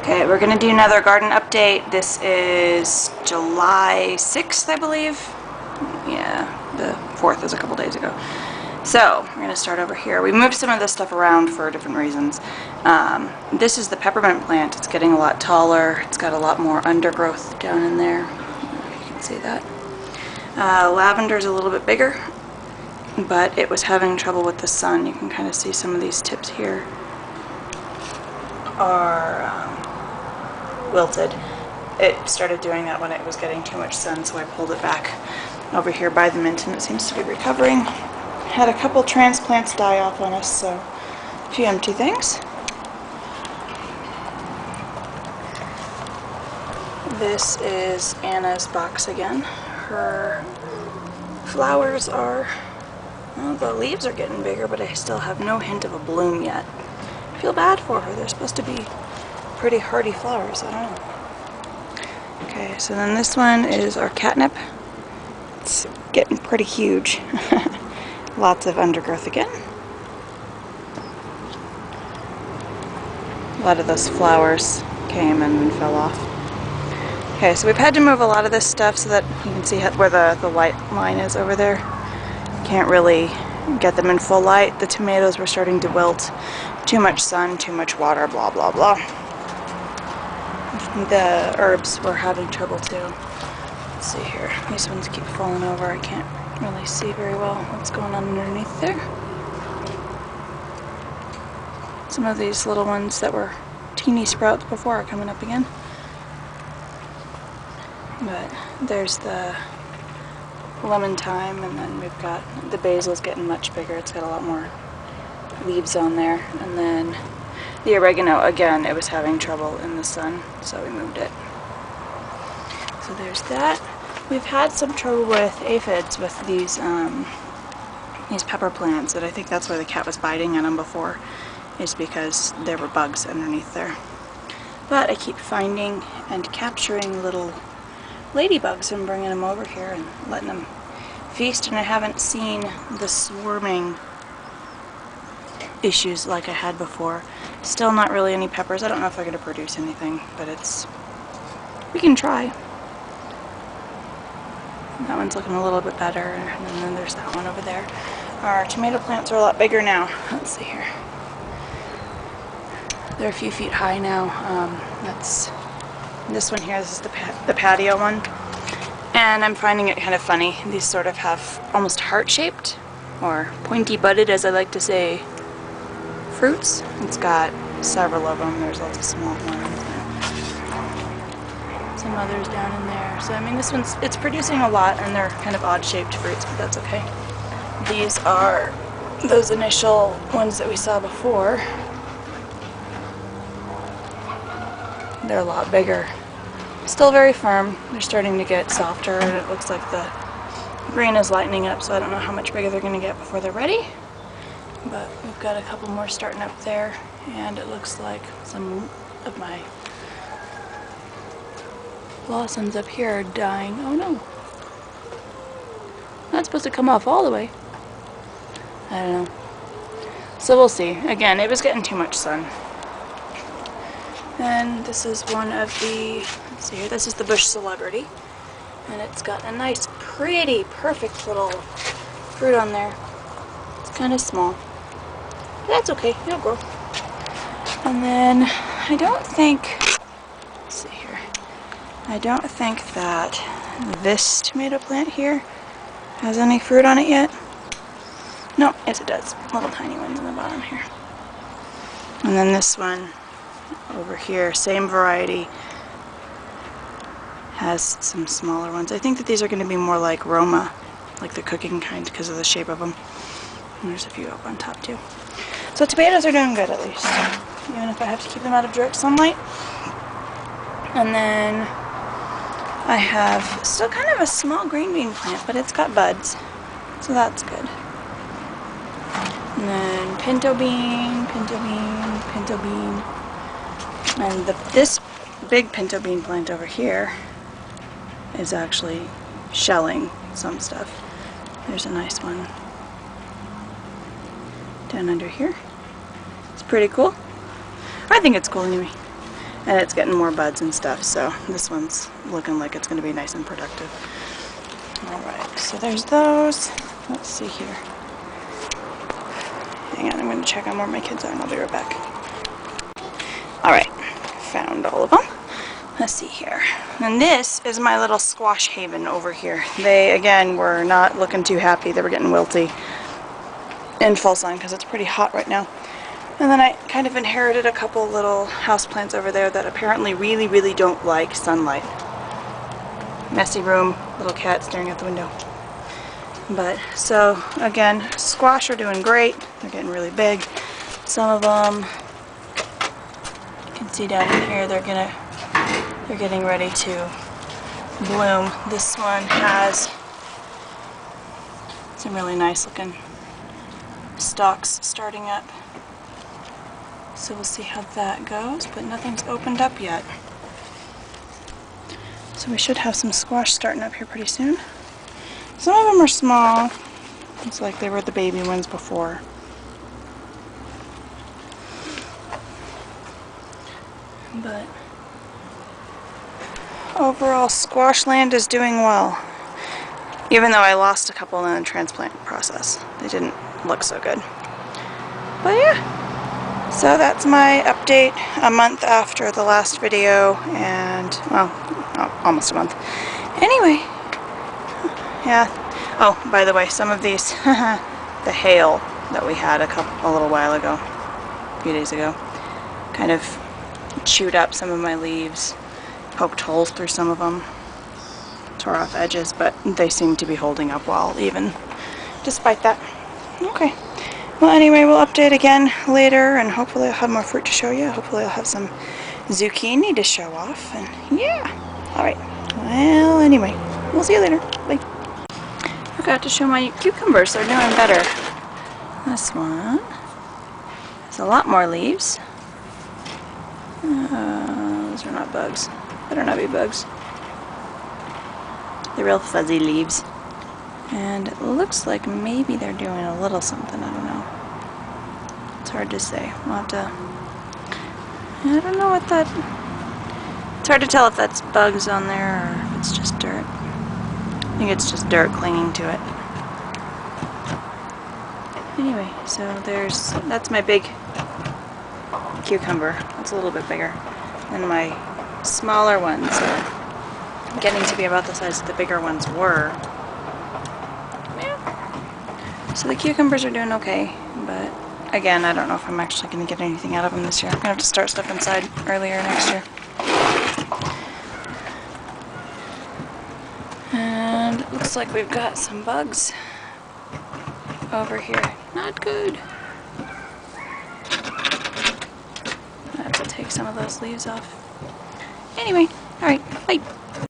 Okay, we're going to do another garden update. This is July 6th, I believe. Yeah, the 4th is a couple days ago. So, we're going to start over here. We moved some of this stuff around for different reasons. This is the peppermint plant. It's getting a lot taller. It's got a lot more undergrowth down in there. You can see that. Lavender's a little bit bigger, but it was having trouble with the sun. You can kind of see some of these tips here are wilted. It started doing that when it was getting too much sun, so I pulled it back over here by the mint, and it seems to be recovering. Had a couple transplants die off on us, so a few empty things. This is Anna's box again. Her flowers are, well, the leaves are getting bigger, but I still have no hint of a bloom yet. I feel bad for her. They're supposed to be pretty hardy flowers. I don't know. Okay, so then this one is our catnip. It's getting pretty huge. Lots of undergrowth again. A lot of those flowers came and then fell off. Okay, so we've had to move a lot of this stuff so that you can see where the light line is over there. Can't really get them in full light. The tomatoes were starting to wilt. Too much sun, too much water, blah blah blah. The herbs were having trouble too. Let's see here. These ones keep falling over. I can't really see very well what's going on underneath there. Some of these little ones that were teeny sprouts before are coming up again. But there's the lemon thyme, and then we've got the basil's getting much bigger. It's got a lot more leaves on there. And then the oregano, again, it was having trouble in the sun, so we moved it. So there's that. We've had some trouble with aphids with these pepper plants, and I think that's why the cat was biting at them before, is because there were bugs underneath there. But I keep finding and capturing little ladybugs and bringing them over here and letting them feast, and I haven't seen the swarming issues like I had before. Still not really any peppers. I don't know if they're going to produce anything, but we can try. That one's looking a little bit better, and then there's that one over there. Our tomato plants are a lot bigger now. Let's see here. They're a few feet high now. That's this one here. This is the patio one. And I'm finding it kind of funny. These sort of have almost heart-shaped, or pointy-butted, as I like to say, fruits. It's got several of them. There's lots of small ones. Some others down in there. So I mean, this one's, it's producing a lot, and they're kind of odd-shaped fruits, but that's okay. These are those initial ones that we saw before. They're a lot bigger. Still very firm. They're starting to get softer, and it looks like the green is lightening up, so I don't know how much bigger they're going to get before they're ready. But we've got a couple more starting up there, and it looks like some of my blossoms up here are dying. Oh no. Not supposed to come off all the way. I don't know. So we'll see. Again, it was getting too much sun. And this is one of the, let's see here, this is the Bush Celebrity. And it's got a nice, pretty, perfect little fruit on there. It's kind of small. But that's okay, it'll grow. And then, I don't think, let's see here, I don't think that this tomato plant here has any fruit on it yet. No, yes it does. Little tiny ones in the bottom here. And then this one over here, same variety, has some smaller ones. I think that these are going to be more like Roma, like the cooking kind, because of the shape of them. And there's a few up on top too. So tomatoes are doing good, at least, even if I have to keep them out of direct sunlight. And then I have still kind of a small green bean plant, but it's got buds, so that's good. And then pinto bean, pinto bean, pinto bean. And this big pinto bean plant over here is actually shelling some stuff. There's a nice one down under here. It's pretty cool. I think it's cool anyway. and it's getting more buds and stuff, so this one's looking like it's going to be nice and productive. Alright, so there's those. Let's see here. Hang on, I'm going to check on where my kids are and I'll be right back. Alright, found all of them. Let's see here. And this is my little squash haven over here. They, again, were not looking too happy. They were getting wilty in full sun because it's pretty hot right now. And then I kind of inherited a couple little houseplants over there that apparently really, really don't like sunlight. Messy room, little cat staring out the window. But, so, again, squash are doing great. They're getting really big. Some of them, you can see down in here, they're getting ready to bloom. This one has some really nice looking stalks starting up. So we'll see how that goes, but nothing's opened up yet. So we should have some squash starting up here pretty soon. Some of them are small. It's like they were the baby ones before. But overall, squash land is doing well. Even though I lost a couple in the transplant process. They didn't look so good. But yeah. So that's my update a month after the last video, and, well, almost a month. Anyway, yeah. Oh, by the way, some of these, the hail that we had a little while ago, a few days ago, kind of chewed up some of my leaves, poked holes through some of them, tore off edges, but they seem to be holding up well, even despite that. Okay. Well, anyway, we'll update again later, and hopefully I'll have more fruit to show you. Hopefully I'll have some zucchini to show off, and yeah. Alright. Well, anyway, we'll see you later. Bye. Forgot to show my cucumbers. They're doing better. This one has a lot more leaves. Those are not bugs. Better not be bugs. They're real fuzzy leaves. And it looks like maybe they're doing a little something, I don't know. It's hard to say. We'll have to... I don't know what that... It's hard to tell if that's bugs on there or if it's just dirt. I think it's just dirt clinging to it. Anyway, so that's my big cucumber. It's a little bit bigger. And my smaller ones are getting to be about the size that the bigger ones were. So the cucumbers are doing okay, but again, I don't know if I'm actually going to get anything out of them this year. I'm going to have to start stuff inside earlier next year. And it looks like we've got some bugs over here. Not good. I have to take some of those leaves off. Anyway, alright, bye.